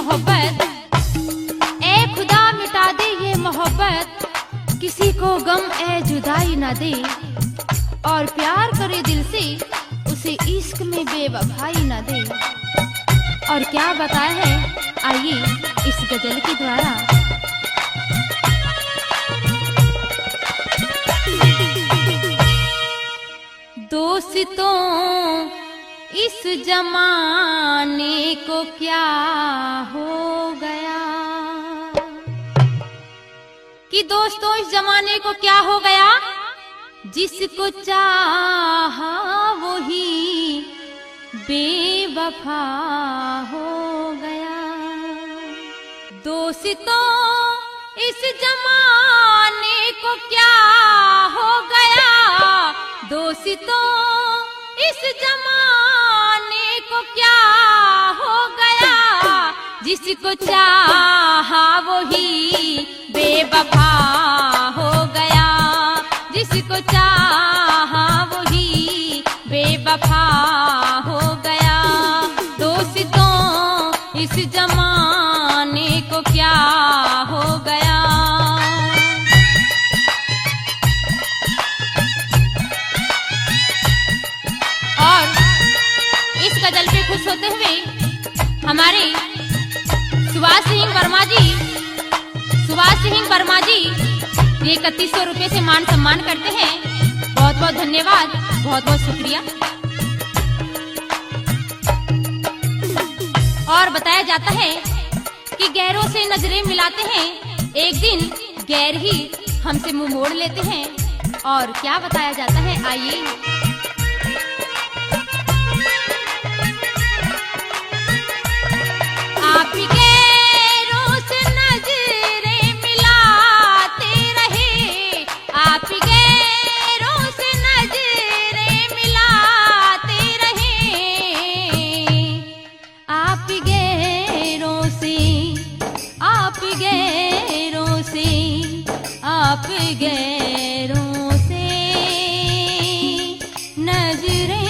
मोहब्बत, ए खुदा मिटा दे ये मोहब्बत, किसी को गम ए जुदाई ना दे, और प्यार करे दिल से उसे इश्क में बेवफाई ना दे। और क्या बताया है, आइए इस गजल के द्वारा। दोस्तों इस जमाने को क्या हो गया, कि दोस्तों इस जमाने को क्या हो गया, जिसको चाहा वही बेवफा हो गया। दोस्तों इस जमाने को क्या हो गया, दोस्तों इस जमाने को क्या हो गया, जिसको चाहा वही बेवफा हो गया, जिसको चाहा वही बेवफा हो गया। दोस्तों इस जमाने को क्या हो गया। और इस गजल पे खुश होते हुए हमारे सुभाष सिंह वर्मा जी ये 3100 रुपए से मान सम्मान करते हैं। बहुत बहुत धन्यवाद, बहुत बहुत शुक्रिया। और बताया जाता है कि गैरों से नजरें मिलाते हैं, एक दिन गैर ही हमसे मुंह मोड़ लेते हैं। और क्या बताया जाता है, आइए। आप गैरों से नजरें मिलाते रहे, आप गैरों से नजरें मिलाते रहे, आप गैरों से, आप गैरों से, आप गैरों से नजरें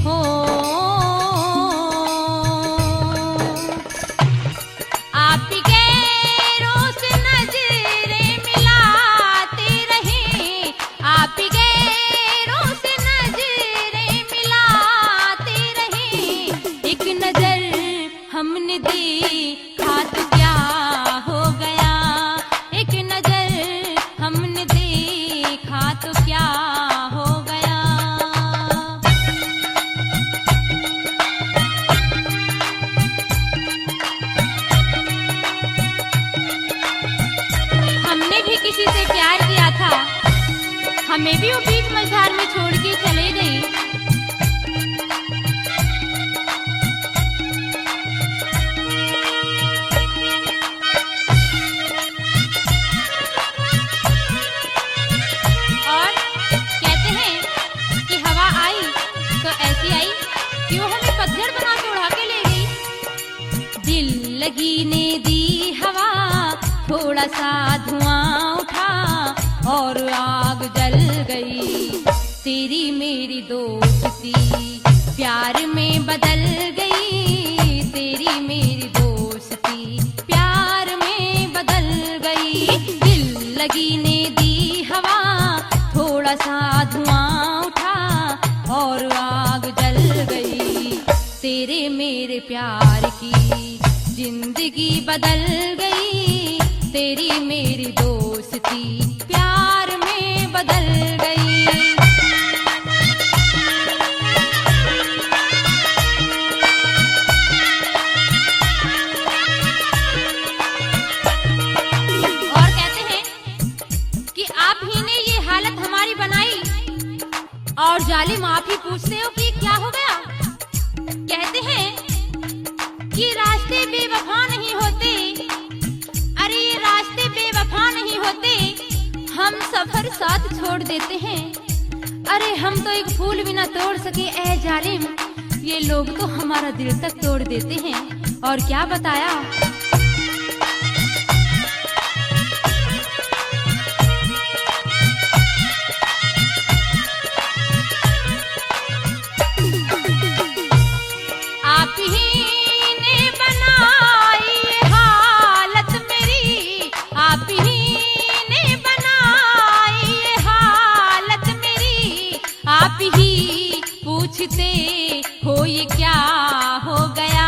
हो, आप गैरों से नजरें मिलाते रहे, आप गैरों से नजरें मिलाते रहे। एक नजर हमने देखा तो क्या हो गया, एक नजर हमने देखा तो क्या हो गया। हमने भी किसी से प्यार किया था, हमें भी वो बीच मझधार में छोड़ के चले गई। और कहते हैं कि हवा आई तो ऐसी आई कि वो हमें पतझड़ बना के उड़ा के ले गई। दिल लगी ने दी हवा, थोड़ा सा धुआं उठा और आग जल गई। तेरी मेरी दोस्ती प्यार में बदल गई, तेरी मेरी दोस्ती प्यार में बदल गई। दिल लगी ने दी हवा, थोड़ा सा धुआं उठा और आग जल गई। तेरे मेरे प्यार की जिंदगी बदल गई, तेरी मेरी दोस्ती प्यार में बदल गई। और कहते हैं कि आप ही ने ये हालत हमारी बनाई, और जालिम आप ही पूछते हो कि क्या हो गया। कहते हैं कि रास्ते बेवफा नहीं होते, अरे ये रास्ते बेवफा नहीं होते, हम सफर साथ छोड़ देते हैं। अरे हम तो एक फूल भी ना तोड़ सके ए जालिम, ये लोग तो हमारा दिल तक तोड़ देते हैं। और क्या बताया, आप ही पूछते हो ये क्या हो गया,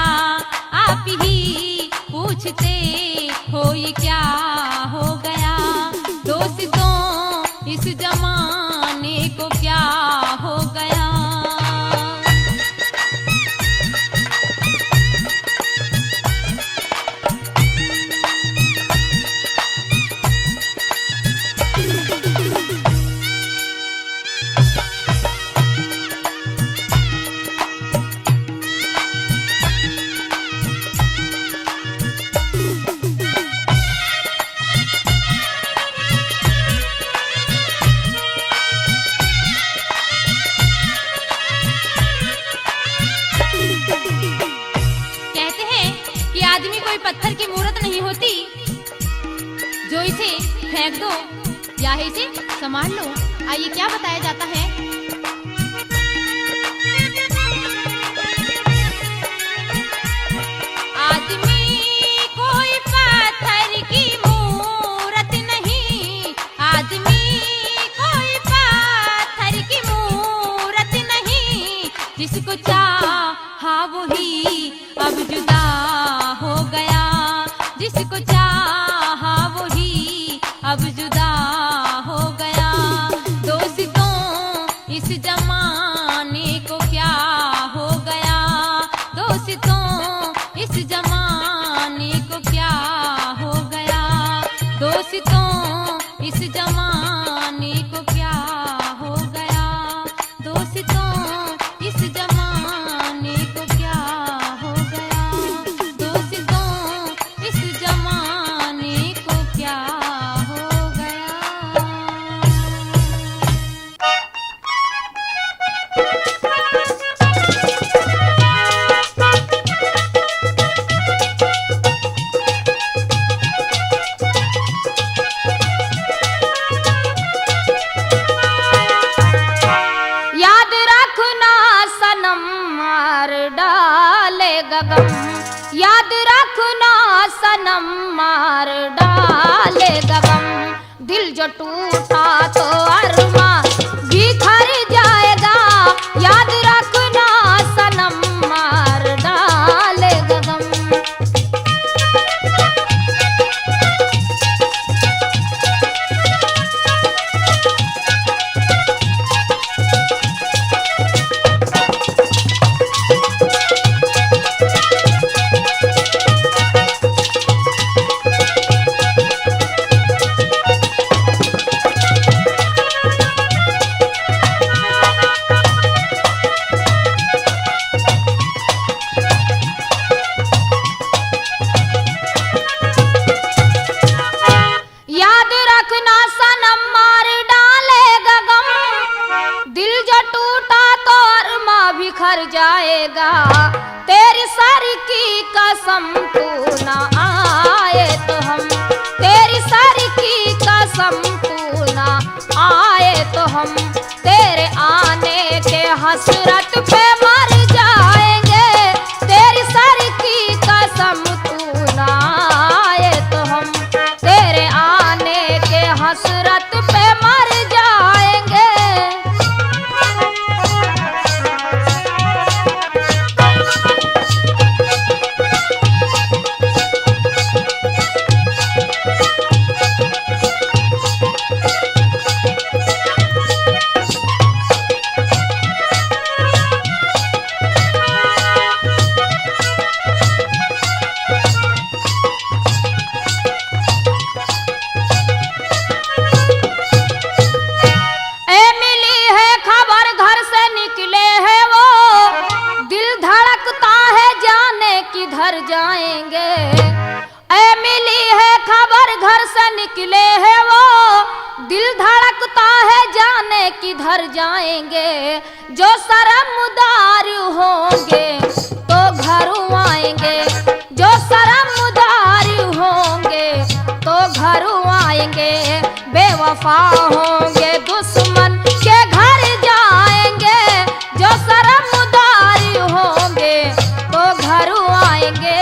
आप ही पूछते हो ये क्या हो गया। दोस्तों इस जमाने को क्या हो गया। कहते हैं कि आदमी कोई पत्थर की मूरत नहीं होती, जो इसे फेंक दो या इसे संभाल लो। आइए क्या बताया जाता है। आदमी कोई पत्थर की मूरत नहीं, आदमी कोई पत्थर की मूरत नहीं, जिसको चाहा वही अब जुदा हो गया, जिसको चाहा वही अब जुदा हो गया। दोस्तों इस जमाने को क्या हो गया, दोस्तों इस जमाने को क्या हो गया, दोस्तों इस जमाने को क्या हो गया, दोस्तों इस जमाने को क्या हो गया, दोस्तों इस जमाने को क्या हो गया। याद रखना सनम मार डालेगा गम, याद रखना सनम मार डालेगा गम, दिल जो टूटा तो अरमा बिखर जाएगा, याद रखना सनम मार डालेगा गम। याद रखना सनम मार डालेगा गम, दिल जो टूटा तो अरमा बिखर जाएगा, तेरी सर की कसम तू ना आए तो हम, तेरी सर की कसम तू ना आए तो हम, तेरे आने के हसरत पे मर जाएंगे, तेरी सर की कसम तू ना आए तो हम, तेरे आने के हसरत पे मर जाएंगे। किधर जाएंगे, ऐ मिली है खबर घर से निकले हैं वो, दिल धड़कता है जाने किधर जाएंगे, जो शर्मदार होंगे तो घर आएंगे, जो शर्मदार होंगे तो घर आएंगे, बेवफा होंगे दुश्मन के घर जाएंगे, जो शर्मदार होंगे तो घर आएंगे।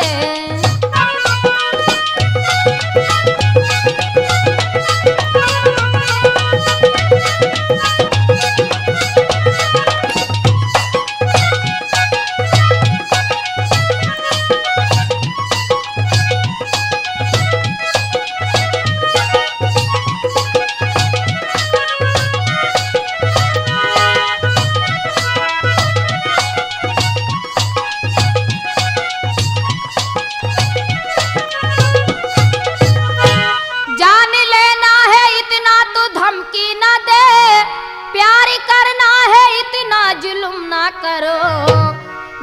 करो।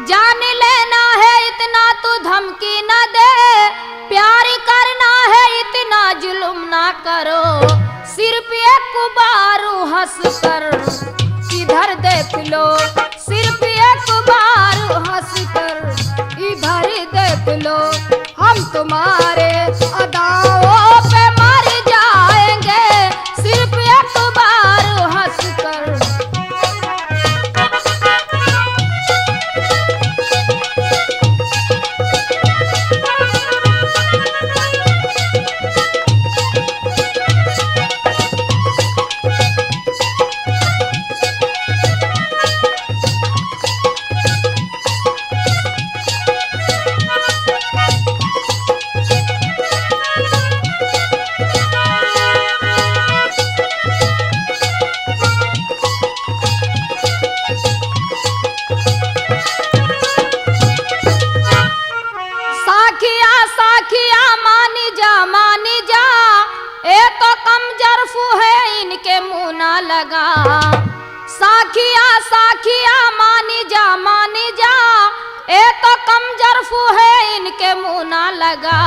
जान लेना है इतना तू धमकी न दे, प्यार करना है इतना जुल्म ना करो। सिर्फ एक बार हंस कर इधर देख लो, सिर्फ एक बार हंस कर इधर देख लो। हम तुम्हारे अदाओं पे मर जाएंगे, सिर्फ एक बार हंस कर। इनके मुँह ना लगा। साखिया साखिया मानी जा, ए तो कम जरफू है इनके मुँह ना लगा।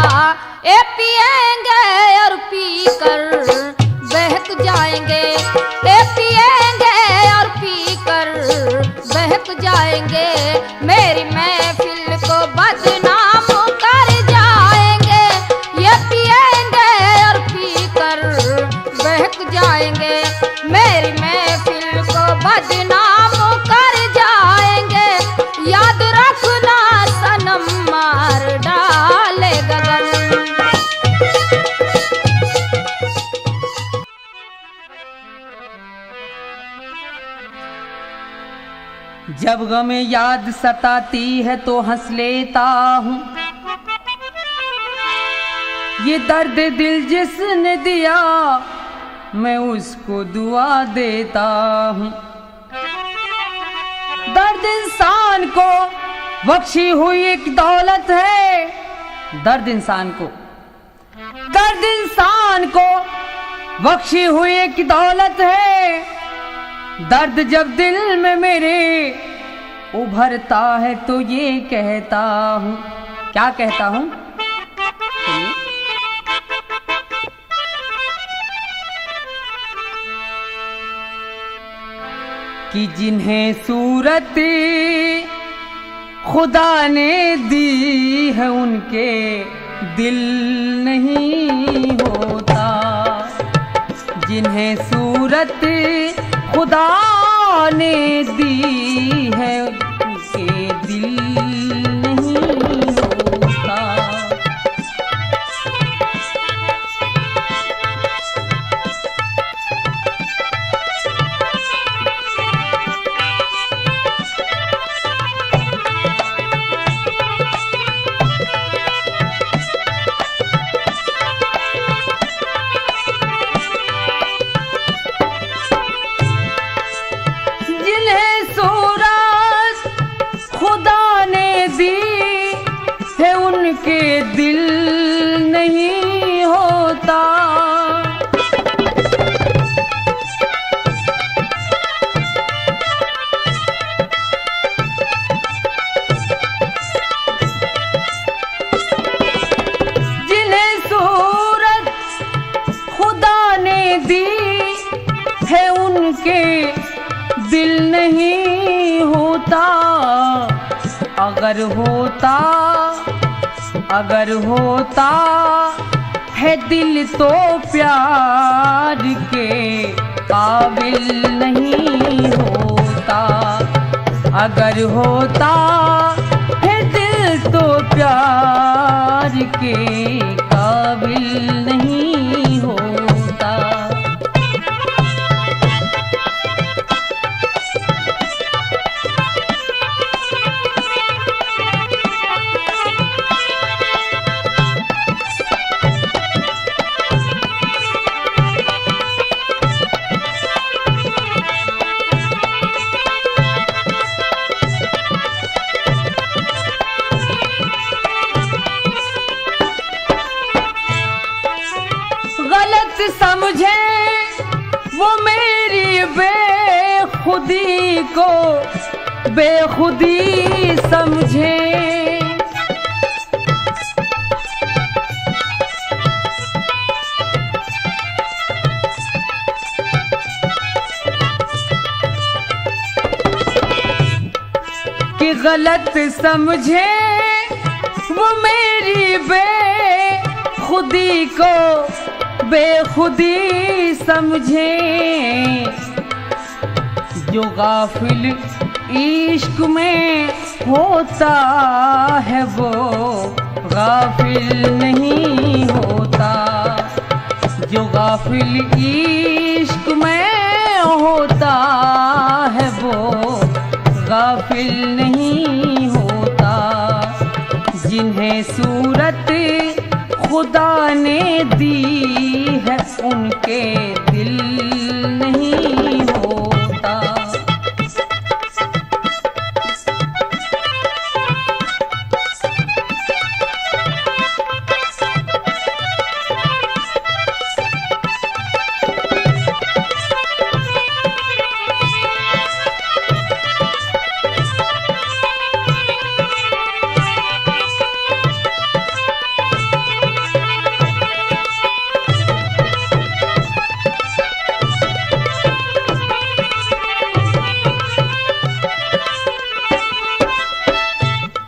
ए पिएंगे और पी कर बहक जाएंगे, ए पिएंगे और पी कर बहक जाएंगे। मेरी महफिल को बदनाम कर जाएंगे, ये पिएंगे और पी कर बहक जाएंगे। मेरी महफिल को बदनाम कर जाएंगे, याद रखना सनम मार डाले गगन। जब गमे याद सताती है तो हंस लेता हूँ, ये दर्द दिल जिसने दिया मैं उसको दुआ देता हूँ। दर्द इंसान को बख्शी हुई एक दौलत है, दर्द इंसान को बख्शी हुई एक दौलत है। दर्द जब दिल में मेरे उभरता है तो ये कहता हूँ, क्या कहता हूँ? कि जिन्हें सूरत खुदा ने दी है उनके दिल नहीं होता। जिन्हें सूरत खुदा ने दी है उनके दिल नहीं होता। उनके दिल नहीं होता। जिन्हें सूरत खुदा ने दी है उनके दिल नहीं होता। अगर होता है दिल तो प्यार के काबिल नहीं होता। अगर होता है दिल तो प्यार के काबिल नहीं होता। समझे वो मेरी बेखुदी को, बेखुदी समझे। कि गलत समझे वो मेरी बेखुदी को, बेखुदी समझे। जो गाफिल इश्क में होता है वो गाफिल नहीं होता। जो गाफिल इश्क में होता है वो गाफिल नहीं होता। जिन्हें सूरत खुदा ने दी है उनके दिल नहीं होता।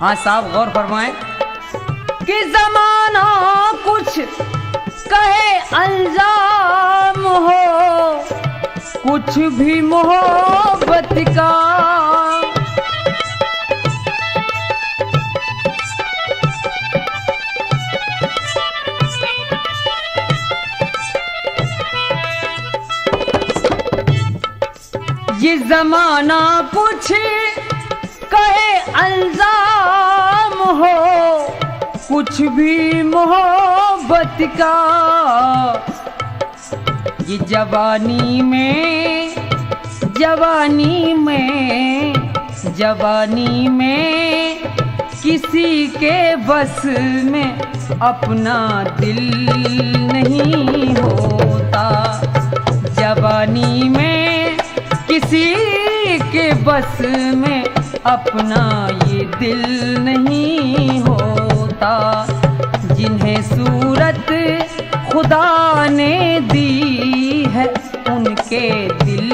हाँ साहब गौर फरमाएं कि जमाना कुछ कहे अल्जाम हो, कुछ भी मोहब्बत का। ये जमाना कुछ कहे अल्जाम हो, कुछ भी मोहब्बत का। ये जवानी में, जवानी में, जवानी में किसी के बस में अपना दिल नहीं होता। जवानी में किसी के बस में अपना ये दिल नहीं होता। जिन्हें सूरत खुदा ने दी है उनके दिल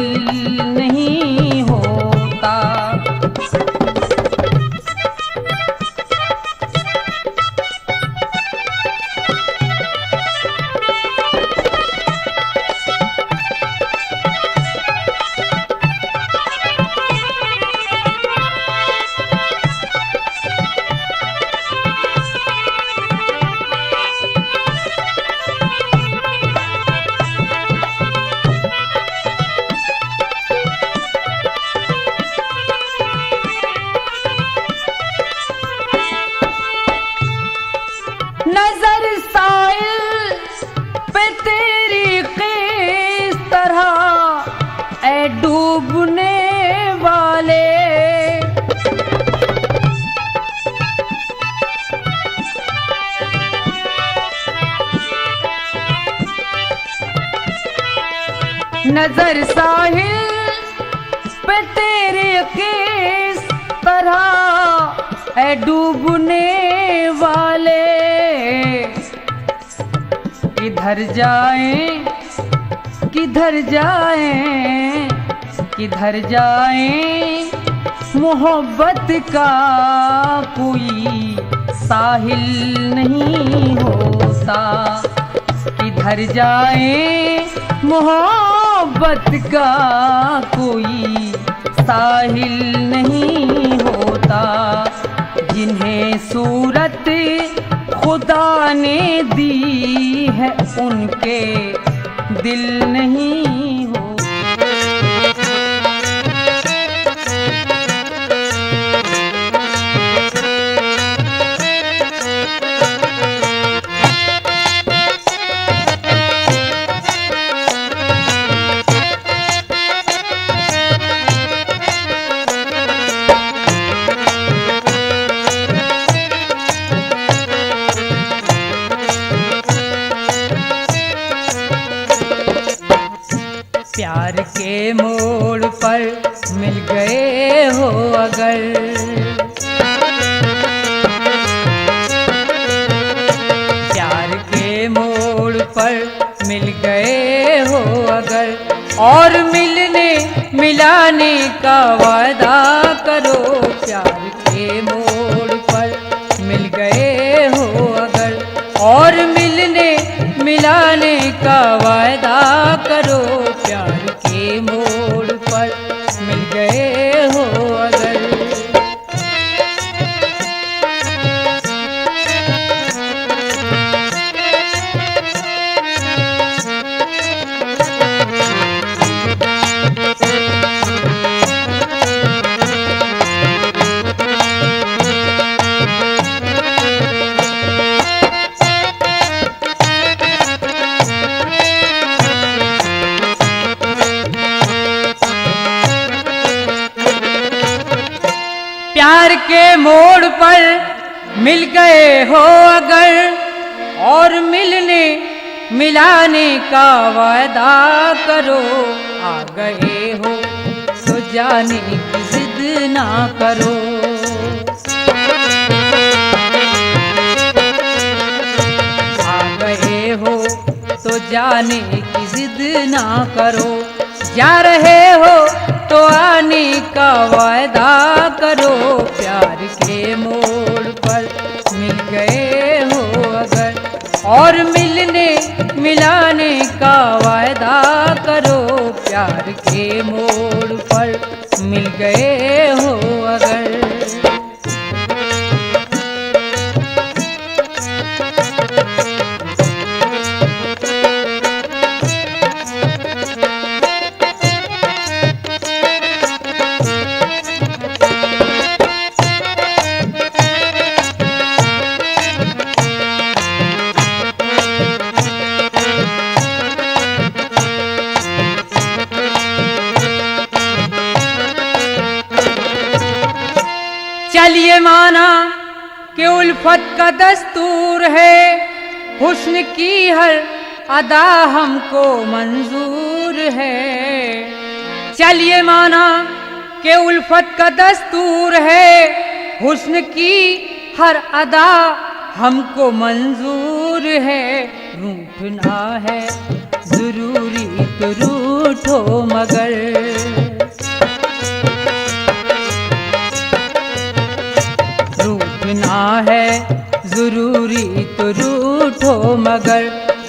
नहीं होता। नजर साइल पे तेरी किस तरह ऐ डूबने वाले। नजर साहिल पे तेरे किस तरह ऐ डूबने वाले। किधर जाएं, किधर जाएं, किधर जाएं, मोहब्बत का कोई साहिल नहीं होता। किधर जाएं, मोहब्बत का कोई साहिल नहीं होता। जिन्हें सूरत खुदा ने दी है उनके दिल नहीं हो। प्यार के मोड़ पर मिल गए हो अगर। प्यार के मोड़ पर मिल गए हो अगर, और मिलने मिलाने का वादा करो। प्यार के मोड़ पर मिल गए हो अगर, और मिलने मिलाने का वादा करो। प्यार के मोड़ पर मिल गए हो अगर। प्यार के मोड़ पर मिल गए हो अगर, और मिलने मिलाने का वादा करो। आ गए हो तो जाने की जिद ना करो। आ गए हो तो जाने की जिद ना करो। जा रहे हो तो आने का वादा करो। प्यार के मोड़ पर मिल गए हो अगर, और मिलने मिलाने का वादा करो। प्यार के मोड़ पर मिल गए हो अगर। चलिए माना कि उल्फत का दस्तूर है, हुस्न की हर अदा हमको मंजूर है। चलिए माना कि उल्फत का दस्तूर है, हुस्न की हर अदा हमको मंजूर है। रूठना है जरूरी तो रूठो मगर, रूठना है जरूरी तो रूठो मगर।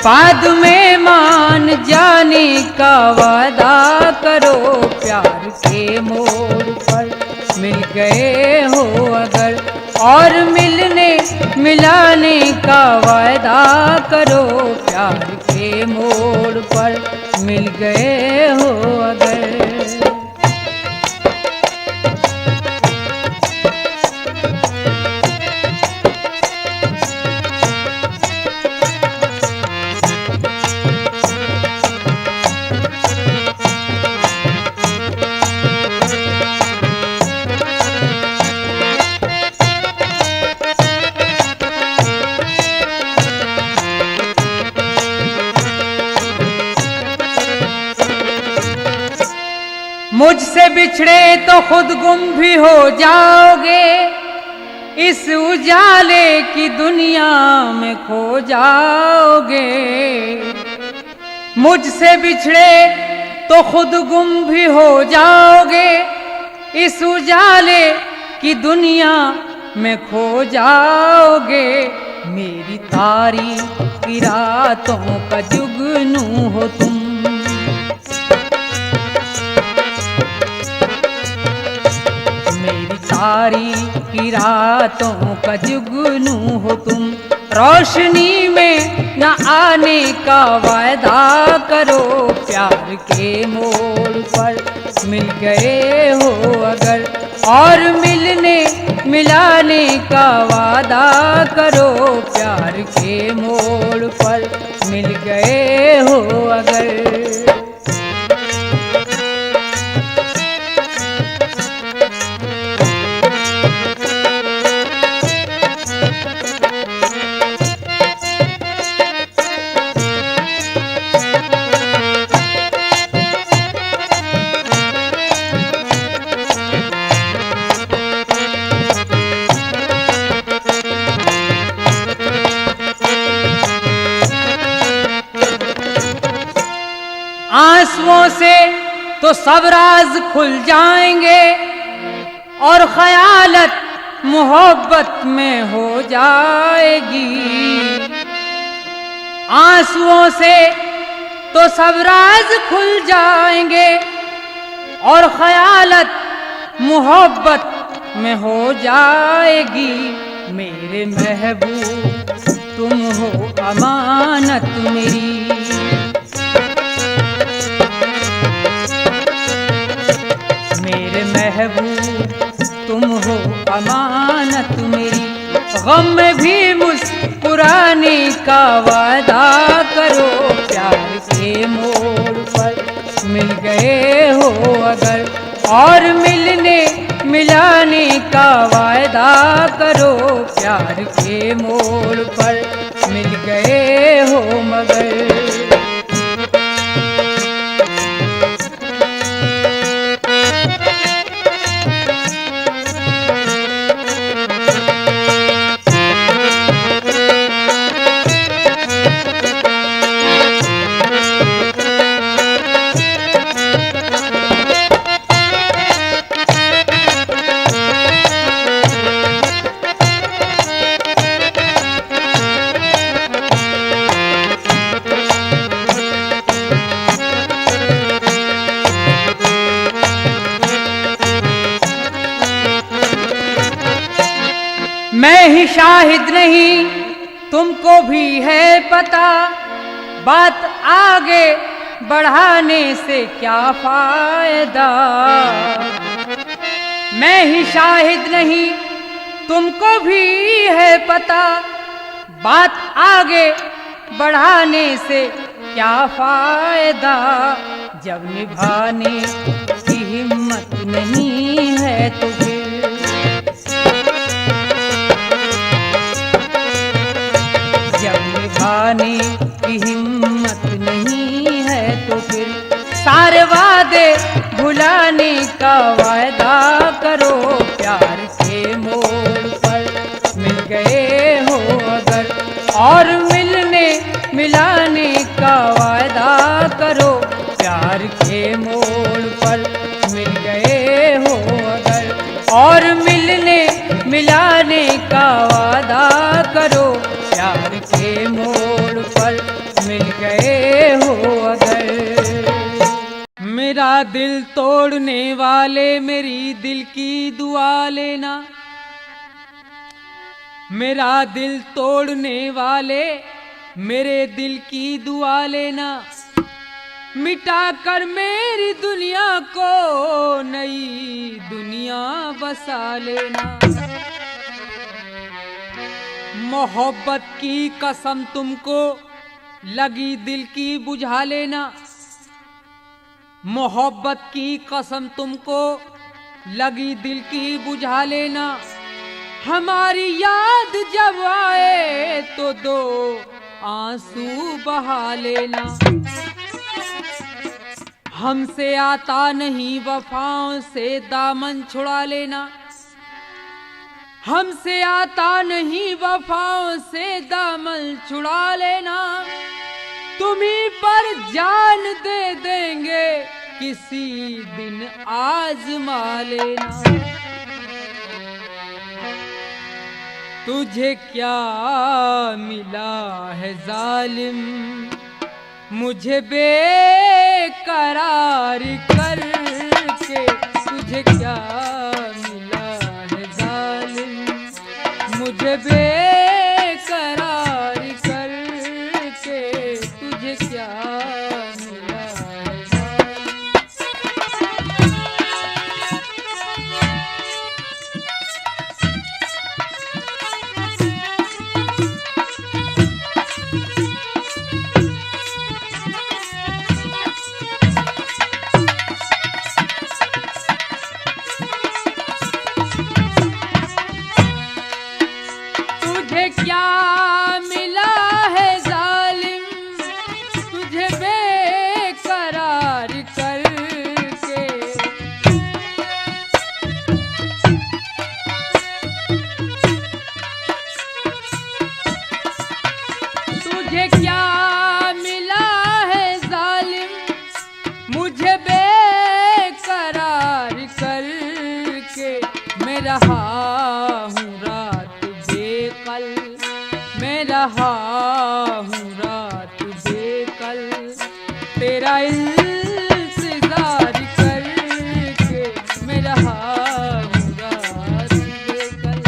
बाद में मान जाने का वादा करो। प्यार के मोड़ पर मिल गए हो अगर, और मिलने मिलाने का वादा करो। प्यार के मोड़ पर मिल गए हो अगर। मुझसे बिछड़े तो खुद गुम भी हो जाओगे, इस उजाले की दुनिया में खो जाओगे। मुझसे बिछड़े तो खुद गुम भी हो जाओगे, इस उजाले की दुनिया में खो जाओगे। मेरी तारीफ की रातों का जुगनू हो तुम, तारीख की रातों का जुगनू हो तुम। रोशनी में न आने का वादा करो। प्यार के मोड़ पर मिल गए हो अगर, और मिलने मिलाने का वादा करो। प्यार के मोड़ पर मिल गए हो अगर। तो सब राज खुल जाएंगे और ख्यालत मोहब्बत में हो जाएगी। आंसुओं से तो सब राज खुल जाएंगे और ख्यालत मोहब्बत में हो जाएगी। मेरे महबूब तुम हो अमानत मेरी, मेरे महबूब तुम हो अमानत मेरी। गम में भी मुस्कुराने का वादा करो, प्यार के मोड़ पर मिल गए हो अगर, और मिलने मिलाने का वादा करो, प्यार के मोड़ पर मिल गए हो मगर। मैं ही शाहिद नहीं तुमको भी है पता, बात आगे बढ़ाने से क्या फायदा। मैं ही शाहिद नहीं तुमको भी है पता, बात आगे बढ़ाने से क्या फायदा। जब निभाने की हिम्मत नहीं है तो फिर, निभाने की हिम्मत नहीं है तो फिर, सारे वादे भुलाने का वायदा करो, प्यार के मोड़ पर मिल गए हो अगर, और मिलने मिलाने का वायदा करो, प्यार के मोड़ पर मिल गए हो अगर, और मिलने मिलाने का वादा करो, प्यार के मोड़ पर मिल गए हो अगर। मेरा दिल तोड़ने वाले मेरी दिल की दुआ लेना, मेरा दिल तोड़ने वाले मेरे दिल की दुआ लेना, मिटा कर मेरी दुनिया को नई दुनिया बसा लेना। मोहब्बत की कसम तुमको लगी दिल की बुझा लेना, मोहब्बत की कसम तुमको लगी दिल की बुझा लेना। हमारी याद जब आए तो दो आंसू बहा लेना। हमसे आता नहीं वफाओं से दामन छुड़ा लेना, हमसे आता नहीं वफाओं से दामन छुड़ा लेना। तुम्हीं पर जान दे देंगे किसी दिन आजमा लेना। तुझे क्या मिला है जालिम मुझे बेकरार करके, तुझे क्या मिला है जालिम मुझे बेकरार करके, तुझे क्या मिला है जालिम। रहा हूँ रात बेकल, तेरा इंतजार करके मैं रहा हूँ रात बेकल।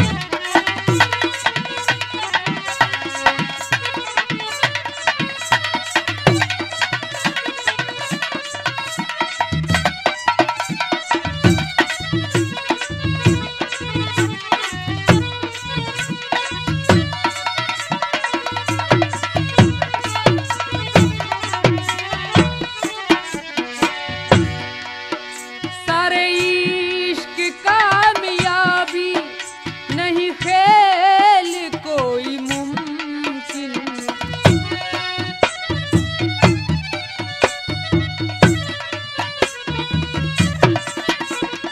सारे इश्क कामयाबी नहीं खेल कोई मुमकिन,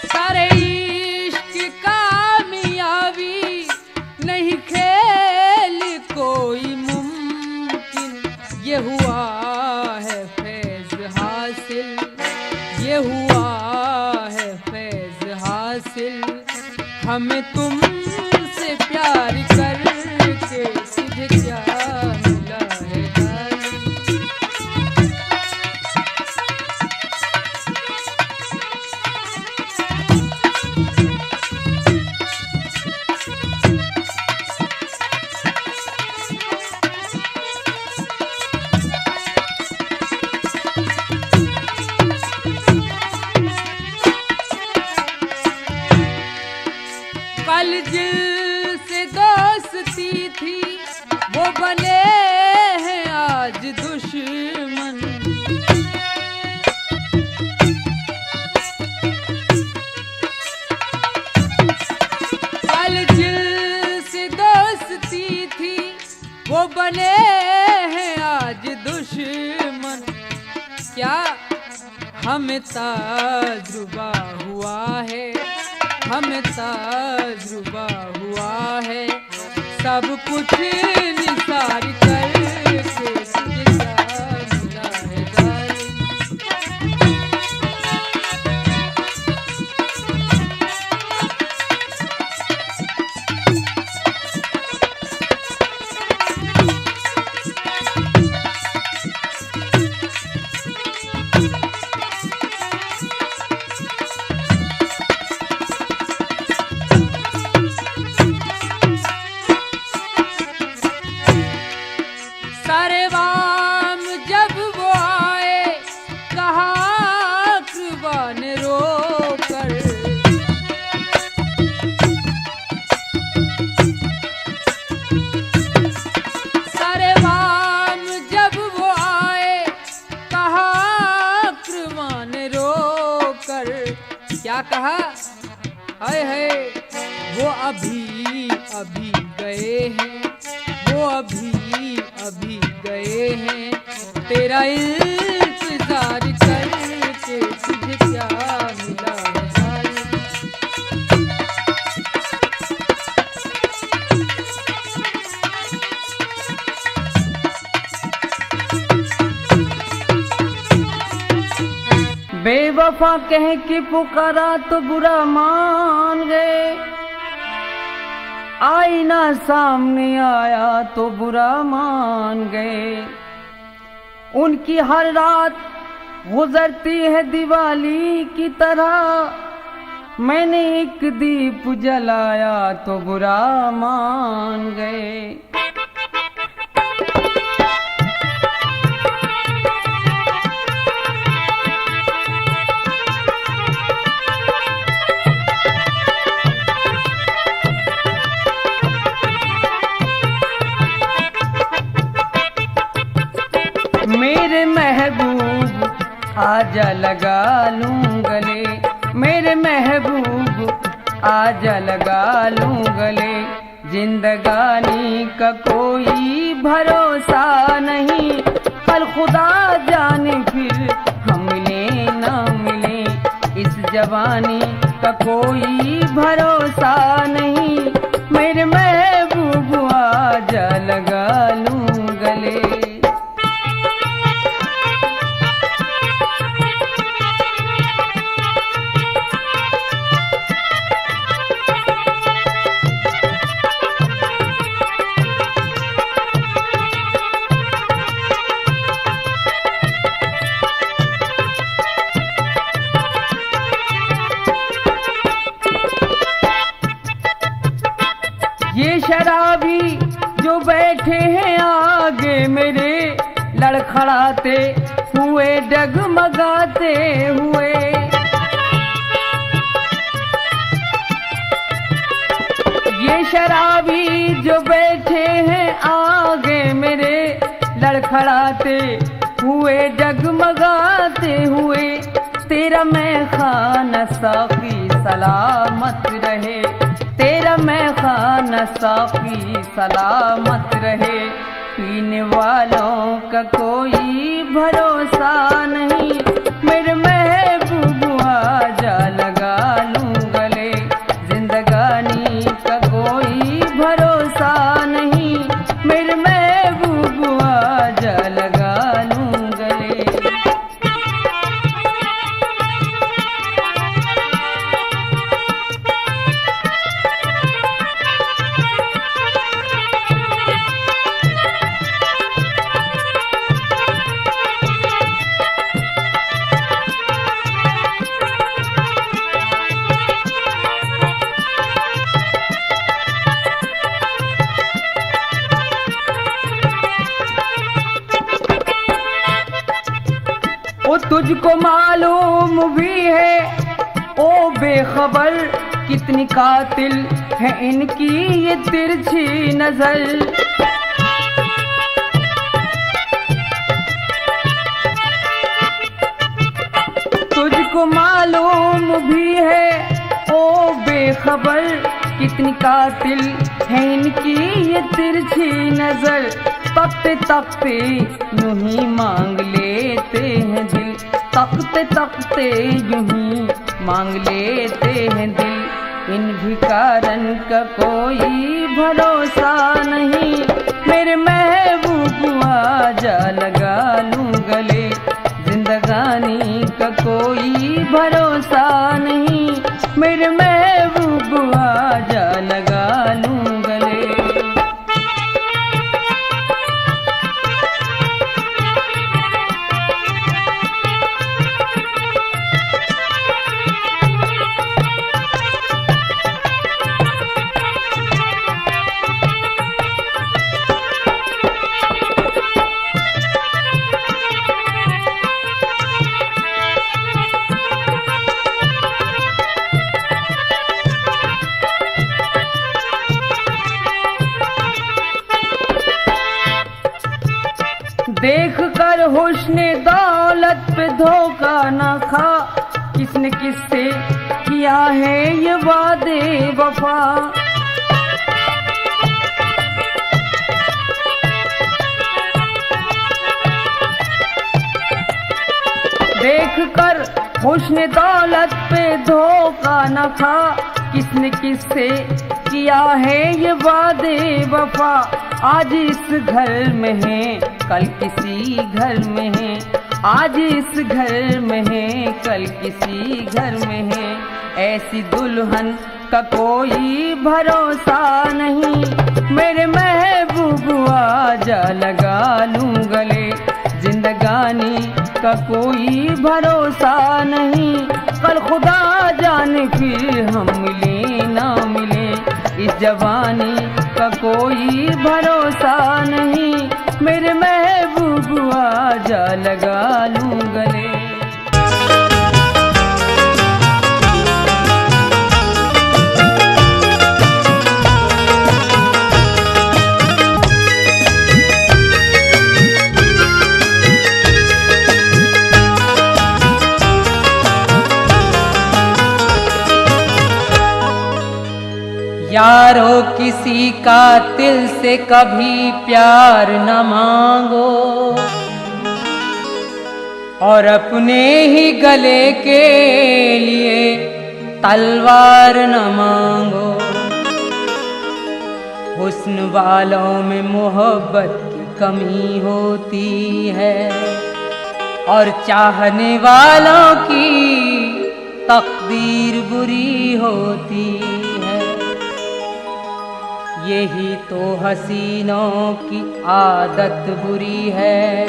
सारे इश्क कामयाबी नहीं खेल कोई मुमकिन। ये हुआ है फैज़ हासिल, ये हुआ है फैज़ हासिल, हमें तुमसे प्यार करके तुझे क्या मिला है डार्लिंग। कल जिनसे दोस्ती थी वो बने हैं आज दुश्मन, कल जिनसे दोस्ती थी वो बने हैं आज दुश्मन। क्या हमें तजुर्बा हुआ है, हमें तजुर्बा हुआ है, सब कुछ निसार करके तुझे क्या मिला है डार्लिंग। सारे वाम जब वो आए कहा अक़बा ने रोकर, सारे वाम जब वो आए कहा अक़बा ने रोकर। क्या कहा? हाय हाय वो अभी अभी गए हैं, वो अभी अभी गए हैं, तेरा इंतजार करके तुझे क्या मिला है डार्लिंग। बेवफा कह के पुकारा तो बुरा मान गए, आईना सामने आया तो बुरा मान गए। उनकी हर रात गुजरती है दिवाली की तरह, मैंने एक दीप जलाया तो बुरा मान गए। मेरे महबूब आजा लगा लूं गले, मेरे महबूब आजा लगा लूं गले। जिंदगानी का कोई भरोसा नहीं, कल खुदा जाने फिर हम मिले ना मिले। इस जवानी का कोई भरोसा नहीं, मेरे महबूब आजा लगा लूं गले। ये शराबी जो बैठे हैं आगे मेरे, लड़खड़ाते हुए डगमगाते हुए। ये शराबी जो बैठे हैं आगे मेरे, लड़खड़ाते हुए डगमगाते हुए। तेरा मैं खाना साकी सलामत रहे, तेरा मैं खाना साकी सलामत रहे। पीने वालों का कोई भरोसा नहीं, मेरे महबूब आजा लगा लूं गले। जिंदगानी का कोई भरोसा नहीं, मेरे महबूब आजा लगा लूं गले। ओ तुझको मालूम भी है ओ बेखबर, कितनी कातिल है इनकी ये तिरछी नजर। तुझको मालूम भी है ओ बेखबर, कितनी कातिल है इनकी ये तिरछी नजर। तकते तकते यूं ही मांग लेते हैं दिल, तकते तकते यूं ही मांग लेते हैं दिल। इन भिखारन का कोई भरोसा नहीं, मेरे महबूब आजा लगा लूं गले। जिंदगानी का कोई भरोसा नहीं, मेरे महबूब आजा लगा लूं गले। देख कर हुस्ने दौलत पे धोखा न खा, किसने किससे किया है ये वादे वफा। देख कर हुस्ने दौलत पे धोखा न खा, किसने किससे किया है ये वादे वफा। आज इस घर में है कल किसी घर में है, आज इस घर में है कल किसी घर में है। ऐसी दुल्हन का कोई भरोसा नहीं, मेरे महबूब आजा लगा लूं गले। जिंदगानी का कोई भरोसा नहीं, कल खुदा जाने फिर हम मिले ना मिले। इस जवानी का कोई भरोसा नहीं, मेरे महबूब आजा लगा लूं गले। यारो किसी का दिल से कभी प्यार न मांगो, और अपने ही गले के लिए तलवार न मांगो। हुस्न वालों में मोहब्बत की कमी होती है, और चाहने वालों की तकदीर बुरी होती है। यही तो हसीनों की आदत बुरी है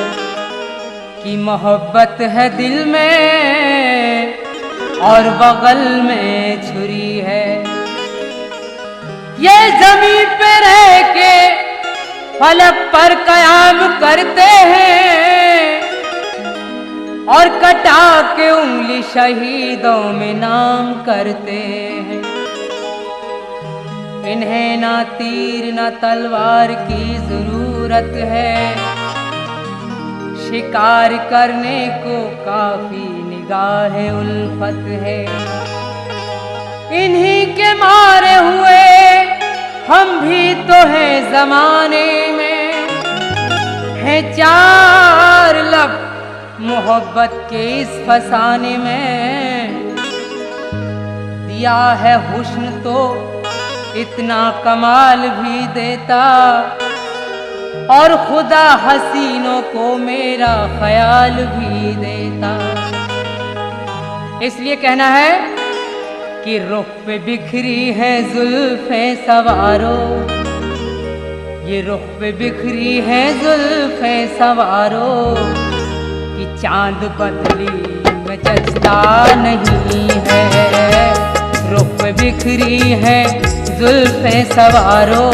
कि मोहब्बत है दिल में और बगल में छुरी है। ये जमीन पे रह के फलक पर कयाम करते हैं और कटा के उंगली शहीदों में नाम करते हैं। इन्हें ना तीर ना तलवार की जरूरत है, शिकार करने को काफी निगाह उल्फत है। इन्हीं के मारे हुए हम भी तो हैं जमाने में, हैं चार लब मोहब्बत के इस फसाने में। दिया है हुस्न तो इतना कमाल भी देता, और खुदा हसीनों को मेरा ख्याल भी देता। इसलिए कहना है कि रुख पे बिखरी है जुल्फे सवारो, ये रुख पे बिखरी है जुल्फे सवारो, कि चांद बदली में जचता नहीं है। रुख पे बिखरी है जुल्फे सवारो,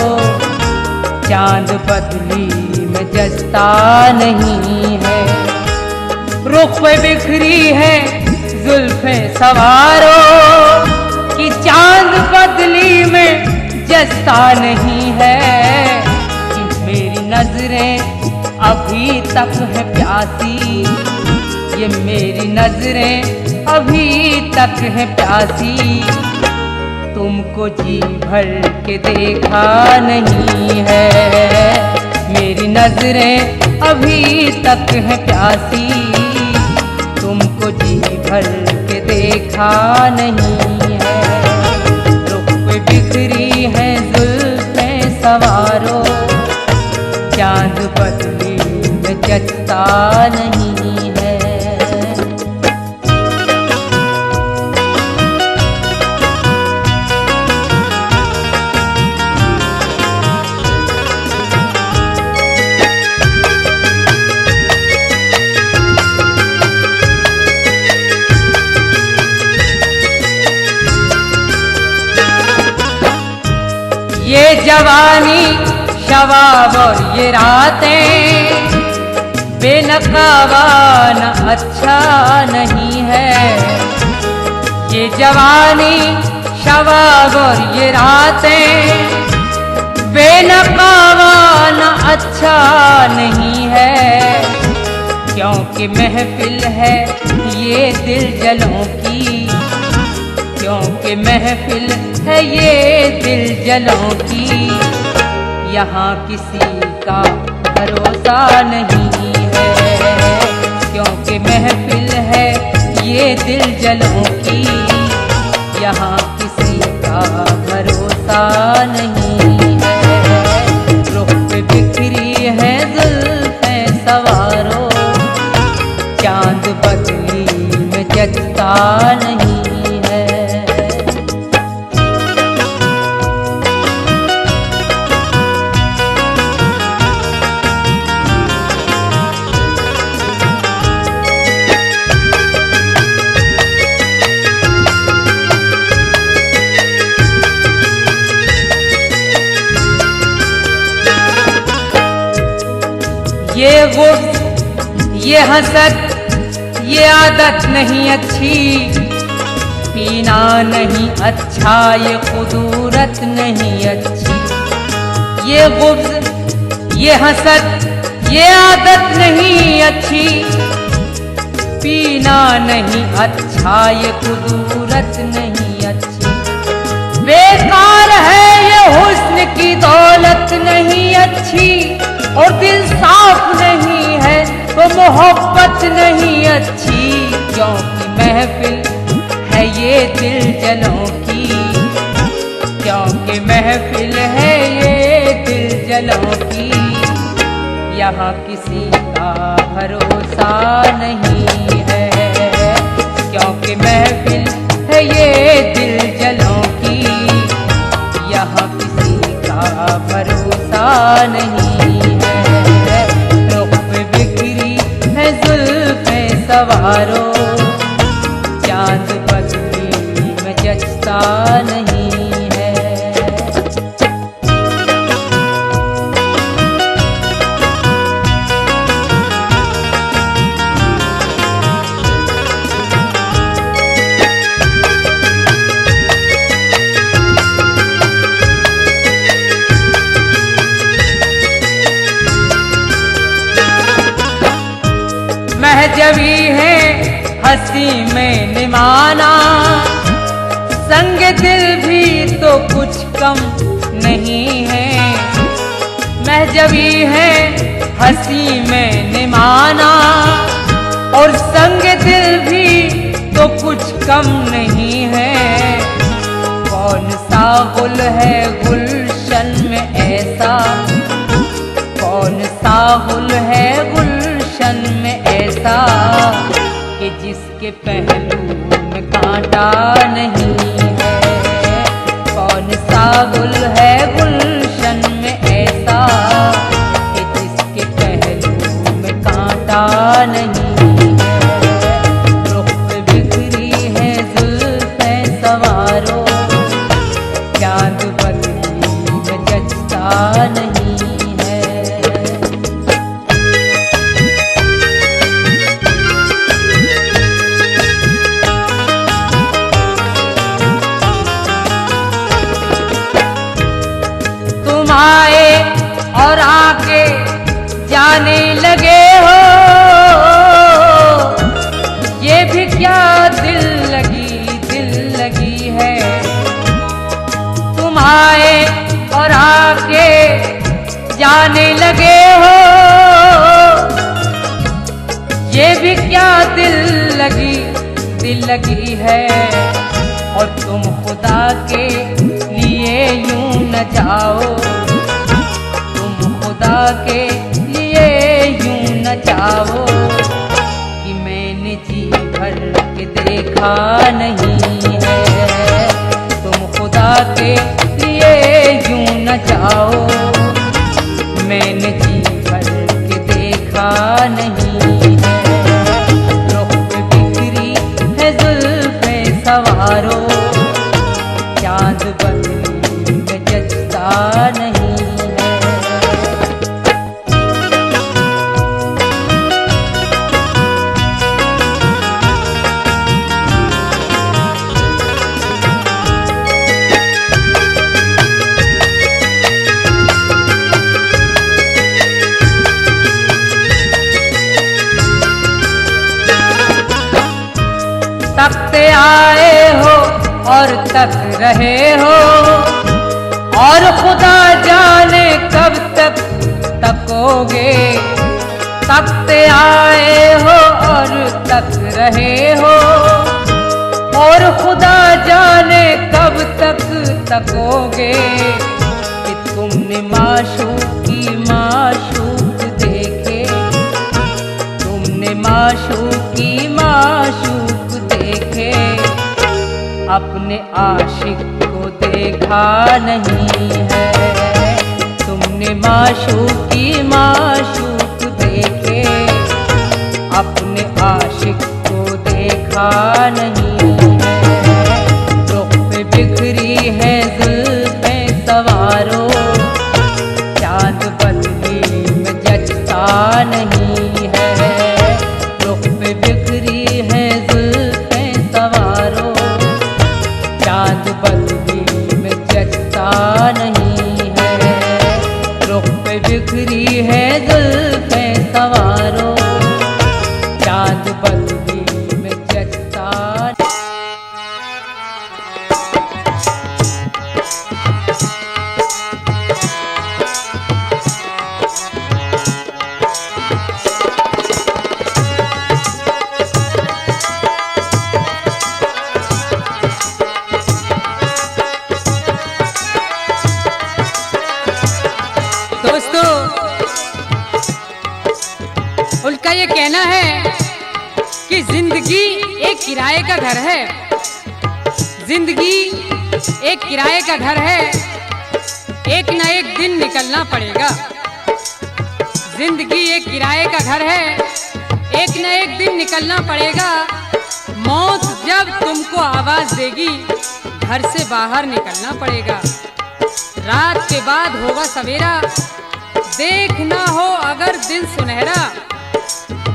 चांद बदली में जचता नहीं है। रुख पे बिखरी है जुल्फे सवारो, कि चांद बदली में जचता नहीं है। कि मेरी नजरें अभी तक है प्यासी, ये मेरी नजरें अभी तक है प्यासी। तुमको जी भर के देखा नहीं है, मेरी नजरें अभी तक है प्यासी। तुमको जी भर के देखा नहीं है। रुख पे बिखरी है जुल्फे सवारो, चांद बदली में जचता नहीं है। ये जवानी शबाब और ये रातें बेनकाबा न अच्छा नहीं है। ये जवानी शबाब और ये रातें बेनकाबा न अच्छा नहीं है। क्योंकि महफिल है ये दिल जलों की, क्योंकि महफिल है ये दिल जलों की। यहाँ किसी का भरोसा नहीं है, क्योंकि महफिल है ये दिल जलों की। यहाँ किसी का भरोसा नहीं है। रुख पे बिखरी है जुल्फे सवारो, चांद बदली में जचता नहीं है। ये गुस्सा ये हसद ये आदत नहीं अच्छी, पीना नहीं अच्छा ये खुदूरत नहीं अच्छी। ये गुस्सा ये हसद ये आदत नहीं अच्छी, पीना नहीं अच्छा ये खुदूरत नहीं अच्छी। बेकार है ये हुस्न की दौलत नहीं अच्छी, और दिल साफ नहीं है तो मोहब्बत नहीं अच्छी। क्योंकि महफिल है ये दिल जलों की, क्योंकि महफिल है ये दिल जलों की। यहाँ किसी का भरोसा नहीं है, क्योंकि महफिल है ये दिल जलों की। यहाँ किसी का भरोसा नहीं है। रुख पे बिखरी है जुल्फे सवारो, चांद बदली में जचता नहीं है। महजबी है हंसी में निमाना, संग दिल भी तो कुछ कम नहीं है। महजबी है हंसी में निमाना, और संग दिल भी तो कुछ कम नहीं है। कौन सा गुल है गुलशन में ऐसा, कौन सा गुल है गुलशन में ऐसा, कि जिसके पहलू में कांटा नहीं है। कौन सा गुल है गुलशन में ऐसा, कि जिसके पहलू में कांटा नहीं है। रुख पे बिखरी है जुल्फें सवारो, चांद बदली में जचता नहीं है। तुम आए और आके जाने लगे हो, ये भी क्या दिल लगी है। तुम आए और आके जाने लगे हो, ये भी क्या दिल लगी है। और तुम खुदा के लिए यूं न जाओ, तुम खुदा के लिए यूं न जाओ, कि मैंने जी भर के देखा नहीं है। तुम खुदा के लिए यूं न जाओ, मैंने जी भर के देखा नहीं है। रुख पे बिखरी है जुल्फें सवारो, चांद बदली में जचता नहीं है। तकते आए हो और तक रहे हो, और खुदा जाने कब तक तकोगे। तकते आए हो और तक रहे हो, और खुदा जाने कब तक तकोगे। कि तुमने माशूकी माशूक देखे, तुमने माशूकी माशूक देखे, अपने आशिक को देखा नहीं है। तुमने माशूकी माशूक देखे, अपने आशिक को देखा नहीं है। रुख पे बिखरी है जुल्फें सवारो, चांद बदली में जचता नहीं है। रुख पे बिखरी है जुल्फें सवारो, चांद बदली में जचता नहीं है। रुख पे बिखरी है जुल्फें सवारो, चांद बदली में जचता। उनका ये कहना है कि जिंदगी एक किराए का घर है, जिंदगी एक किराए का घर है, एक न एक दिन निकलना पड़ेगा। जिंदगी एक किराए का घर है, एक न एक दिन निकलना पड़ेगा। मौत जब तुमको आवाज देगी, घर से बाहर निकलना पड़ेगा। रात के बाद होगा सवेरा, देखना हो अगर दिन सुनहरा।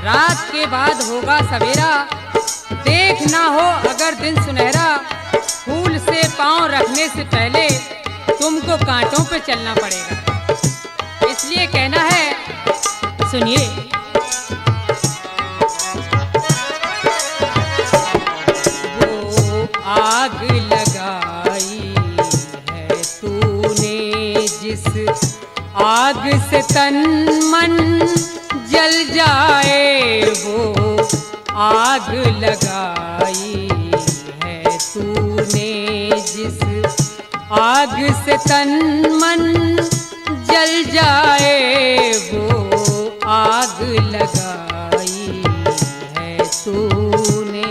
रात के बाद होगा सवेरा, देखना हो अगर दिन सुनहरा। फूल से पांव रखने से पहले तुमको कांटों पे चलना पड़ेगा। इसलिए कहना है, सुनिए। जिस आग से तन मन जल जाए वो आग लगाई है तूने। जिस आग से तन मन जल जाए वो आग लगाई है तूने।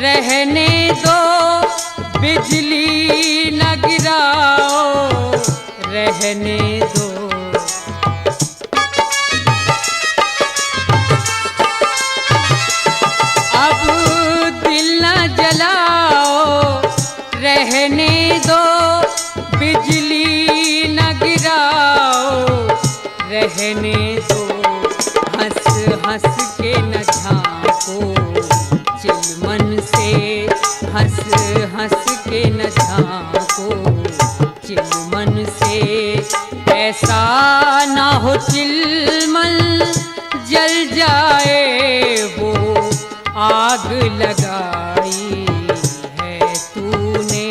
रहने दो बिजली न गिराओ, रहने दो। अब दिल न जलाओ, रहने दो बिजली न गिराओ, रहने दो। हंस हंस के न झांको चिलमन से, हंस हंस के न झांको चिलमन से। ऐसा ना हो चिलमन जल जाए वो आग लगाई है तूने।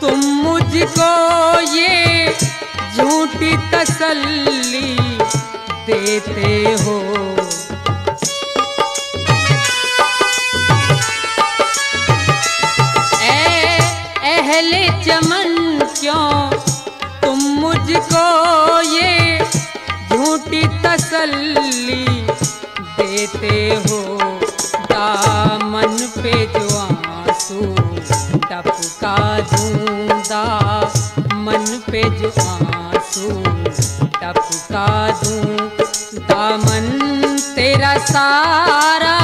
तुम मुझको ये झूठी तसल्ली देते हो। अहले चमन क्यों तुम मुझको ये झूठी तसल्ली देते हो। दामन पे जो आंसू टपका दूं, दामन पे जो आंसू टपका दूं। दामन तेरा सारा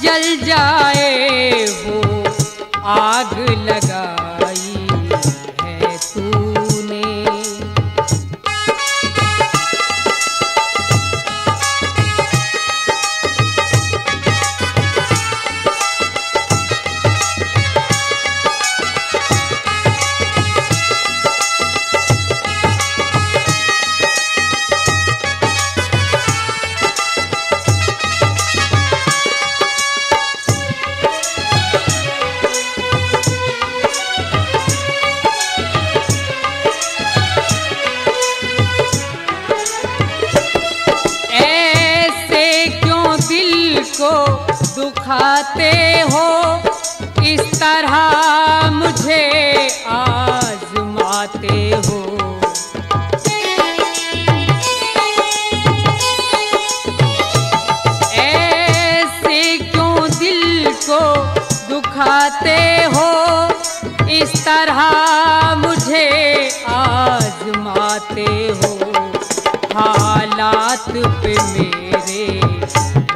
जल जाए वो आग लगाई है तूने। को दुखाते हो, इस तरह मुझे आजमाते हो। ऐसे क्यों दिल को दुखाते हो, इस तरह मुझे आजमाते हो। हालात पे मेरे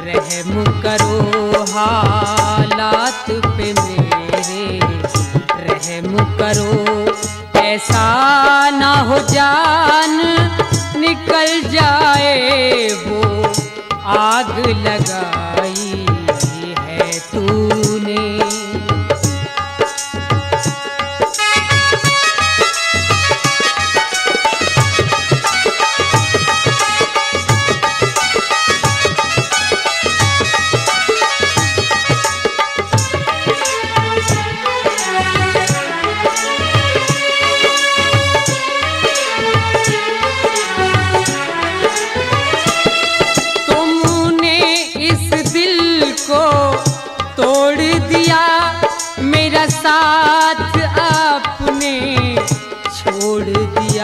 रहम करो, हालात पे मेरे रहम करो। ऐसा ना हो जान निकल जाए वो आग लगाई है तूने।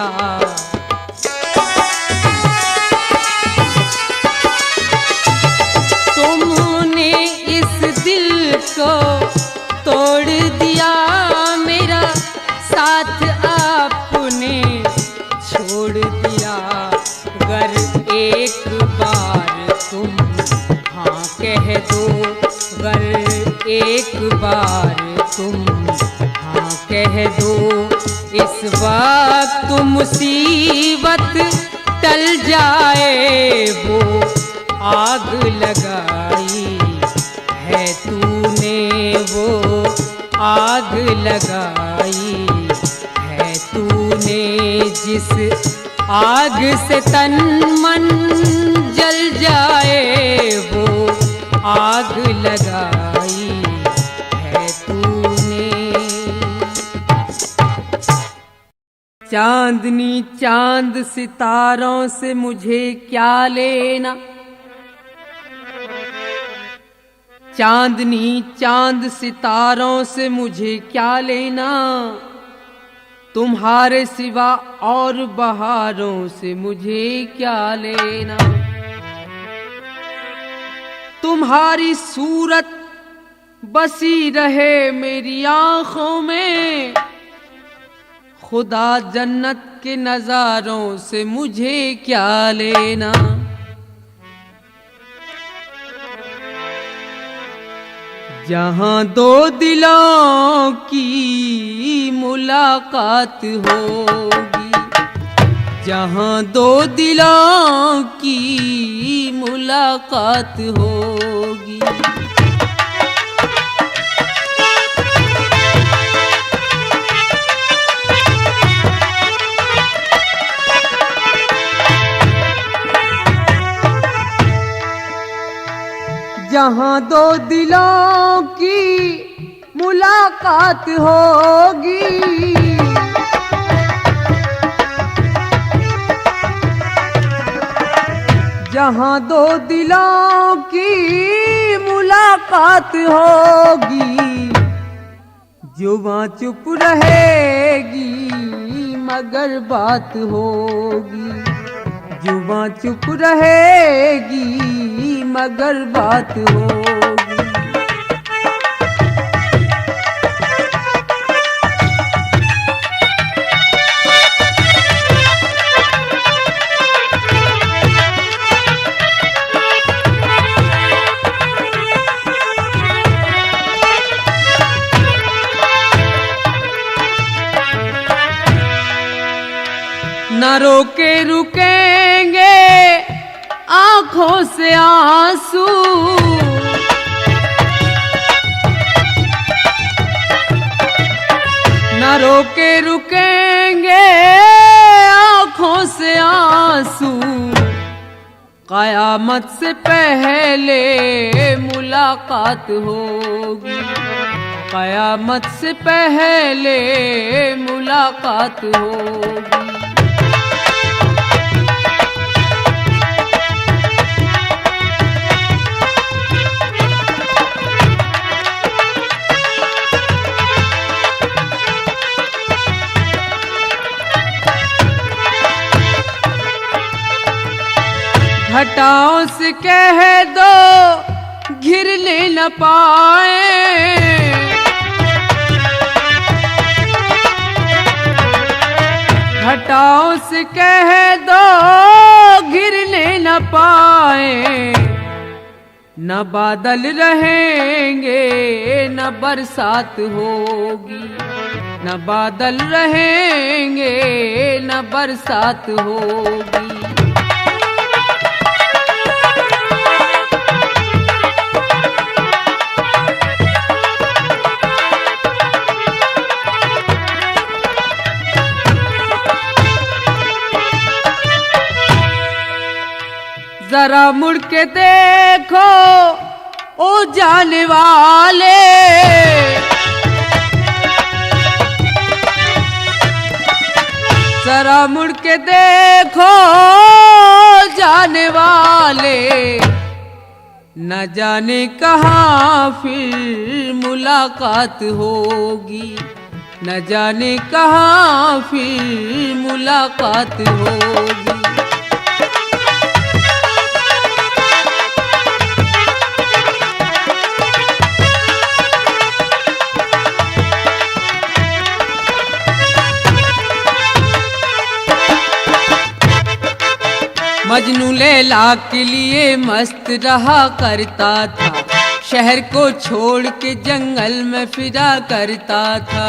दिया। तुमने इस दिल को तोड़ दिया, मेरा साथ आपने छोड़ दिया। अगर एक बार तुम हाँ कह दो, अगर एक बार तुम हाँ कह दो, इस वक्त मुसीबत टल जाए। वो आग लगाई है तूने, वो आग लगाई है तूने, जिस आग से तन मन जल जाए। वो आग लगाई है तूने। चांदनी चांद सितारों से मुझे क्या लेना, चांदनी चांद सितारों से मुझे क्या लेना, तुम्हारे सिवा और बहारों से मुझे क्या लेना। तुम्हारी सूरत बसी रहे मेरी आंखों में, खुदा जन्नत के नजारों से मुझे क्या लेना। जहां दो दिलों की मुलाकात होगी, जहां दो दिलों की मुलाकात होगी। जहां दो दिलों की मुलाकात होगी, जहां दो दिलों की मुलाकात होगी। जुबां चुप रहेगी मगर बात होगी, जुबां चुप रहेगी मगर बात होगी। न रोके रुकेंगे आंखों से आंसू, न रोके रुकेंगे आंखों से आंसू। कयामत से पहले मुलाकात होगी, कयामत से पहले मुलाकात होगी। घटाओं से कह दो घिरने न पाए, घटाओं से कह दो घिरने न पाए। न बादल रहेंगे न बरसात होगी, न बादल रहेंगे न बरसात होगी। जरा मुड़ के देखो ओ जाने वाले, जरा मुड़ के देखो जाने वाले। न जाने कहाँ फिर मुलाकात होगी, न जाने कहाँ फिर मुलाकात होगी। मजनू लैला के लिए मस्त रहा करता था, शहर को छोड़ के जंगल में फिरा करता था।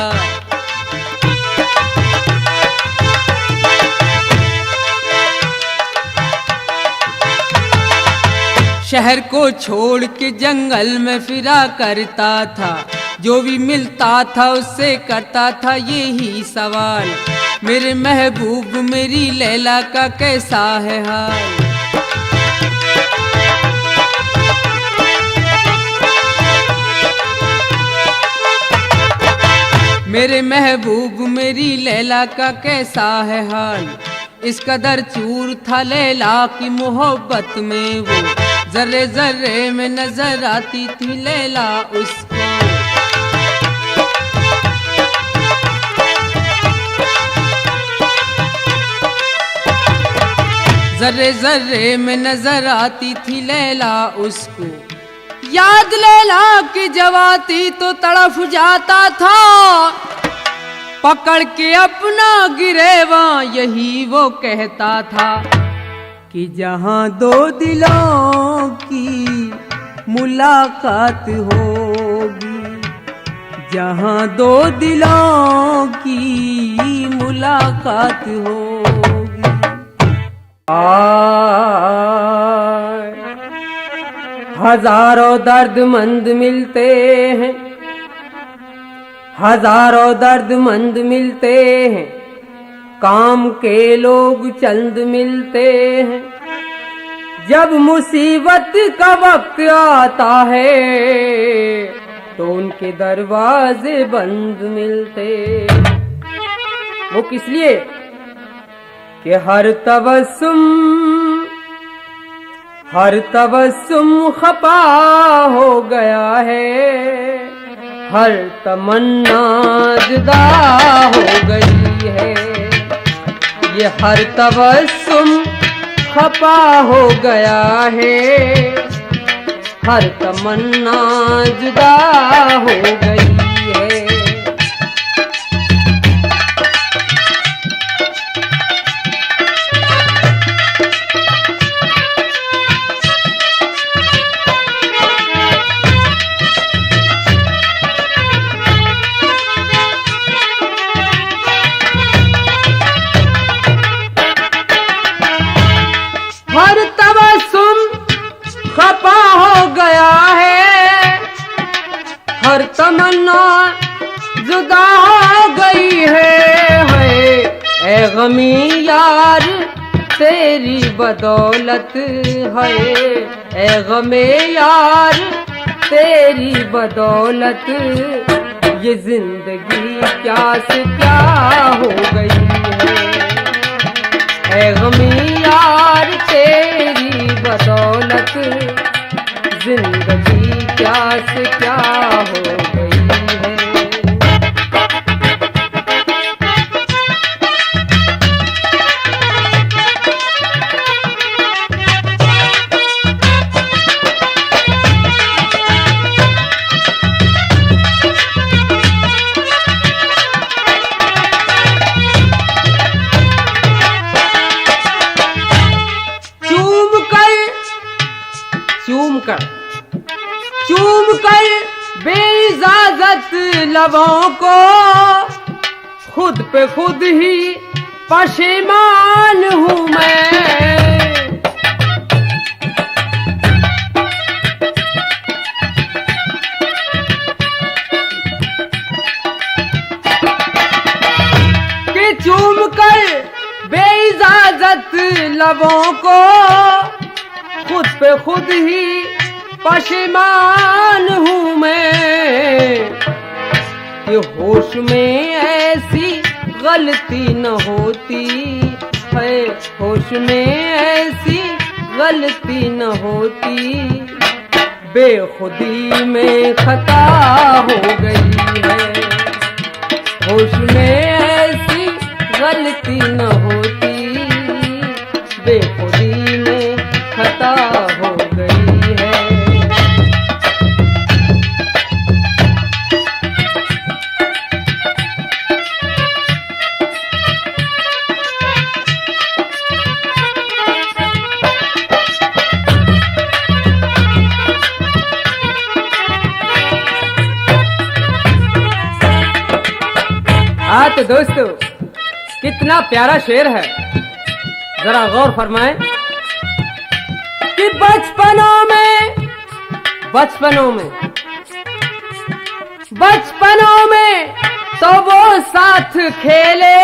शहर को छोड़ के जंगल में फिरा करता था, जो भी मिलता था उससे करता था यही सवाल, मेरे महबूब मेरी लैला का कैसा है हाल। मेरे महबूब मेरी लैला का कैसा है हाल। इस कदर चूर था लैला की मोहब्बत में वो, जर्रे जर्रे में नजर आती थी लैला उसको। जर्रे जर्रे में नजर आती थी लैला उसको। याद लैला की जब आती तो तड़फ जाता था, पकड़ के अपना गिरेवा यही वो कहता था कि जहां दो दिलों की मुलाकात होगी, जहां दो दिलों की मुलाकात होगी। हजारों दर्दमंद मिलते हैं, हजारों दर्दमंद मिलते हैं, काम के लोग चंद मिलते हैं। जब मुसीबत का वक्त आता है तो उनके दरवाजे बंद मिलते। वो किस लिए कि हर तबस्सुम खपा हो गया है, हर तमन्ना जुदा हो गई है। ये हर तबस्सुम खपा हो गया है, हर तमन्ना जुदा हो गई है। हर तबस्सुम खपा हो गया है, हर तमन्ना जुदा हो गई है। ए गमी यार तेरी बदौलत है, ए गमे यार तेरी बदौलत, ये जिंदगी क्या से क्या हो गई है। ए गमी यार तेरी बदौलत, जिंदगी क्या से क्या हो गई है। चूम कर बेइजाजत लबों को, खुद पे खुद ही पशेमान हूँ मैं। कि चूम कर बेइजाजत लबों को, खुद पे खुद ही पशेमान हूँ मैं। कि होश में ऐसी गलती न होती है, होश में ऐसी गलती न होती, बेखुदी में खता हो गई है। होश में ऐसी गलती न होती, बेखुदी में खता हो गई है। हाँ तो दोस्तों, कितना प्यारा शेर है, जरा गौर फरमाएं कि बचपनों में तो वो साथ खेले,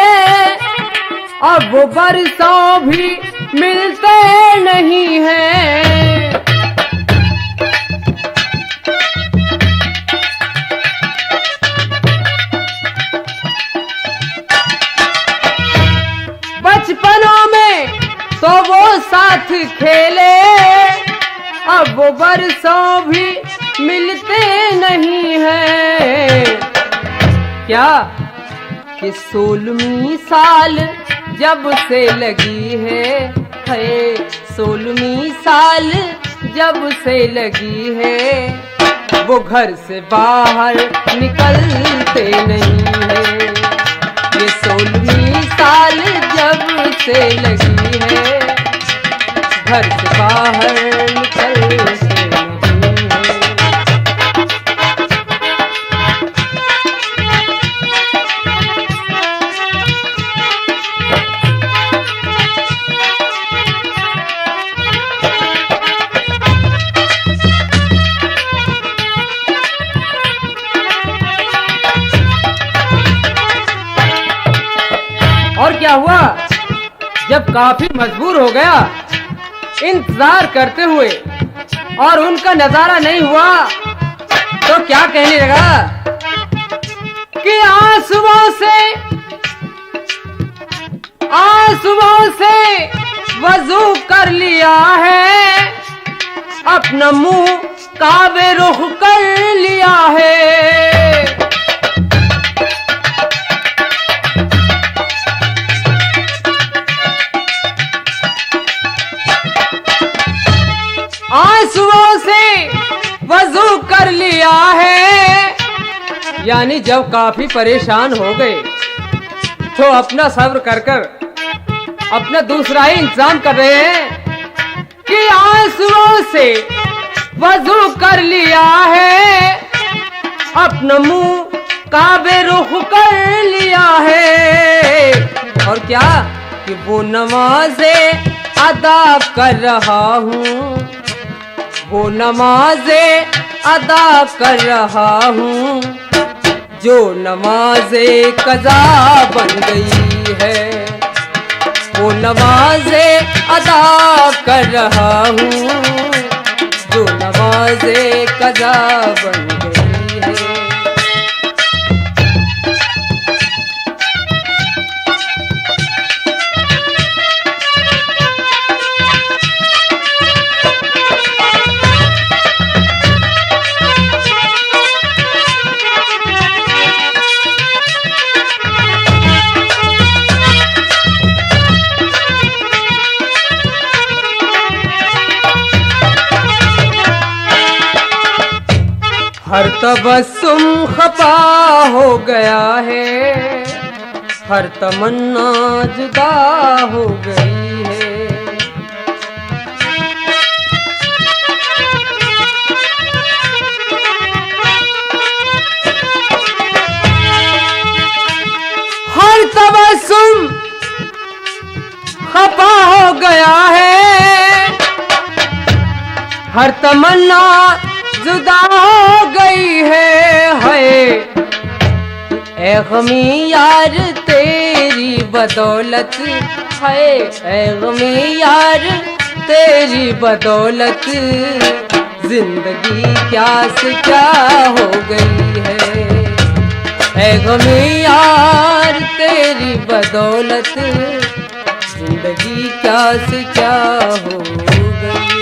अब वो बरसों भी मिलते नहीं हैं। बचपनों में तो वो साथ खेले, अब वो बरसों भी मिलते नहीं हैं। क्या कि 16वीं साल जब से लगी है, 16वीं साल जब से लगी है, वो घर से बाहर निकलते नहीं है। ये 16वीं साल जब से लगी है, घर से बाहर निकलते नहीं है। और क्या हुआ, जब काफी मजबूर हो गया इंतजार करते हुए और उनका नजारा नहीं हुआ, तो क्या कहने लगा कि आंसुओं से वजू कर लिया है, अपना मुंह काबे रुख कर लिया है। आंसुओं से वजू कर लिया है, यानी जब काफी परेशान हो गए तो अपना सब्र कर अपना दूसरा ही इंतजाम कर रहे हैं कि आंसुओं से वजू कर लिया है, अपना मुंह काबे रुख कर लिया है। और क्या कि वो नमाज़ें अदा कर रहा हूँ, वो नमाज़ें अदा कर रहा हूँ, जो नमाज़ें कज़ा बन गई है। वो नमाज़ें अदा कर रहा हूँ, जो नमाज़ें कज़ा बन गई है। हर तबस्सुम खफा हो गया है, हर तमन्ना जुदा हो गई है। हर तबस्सुम खफा हो गया है, हर तमन्ना जुदा हो गई है। ए गमी यार तेरी बदौलत है, ए गमी यार तेरी बदौलत जिंदगी क्या से क्या हो गई है। ए गमी यार तेरी बदौलत जिंदगी क्या से क्या हो गई।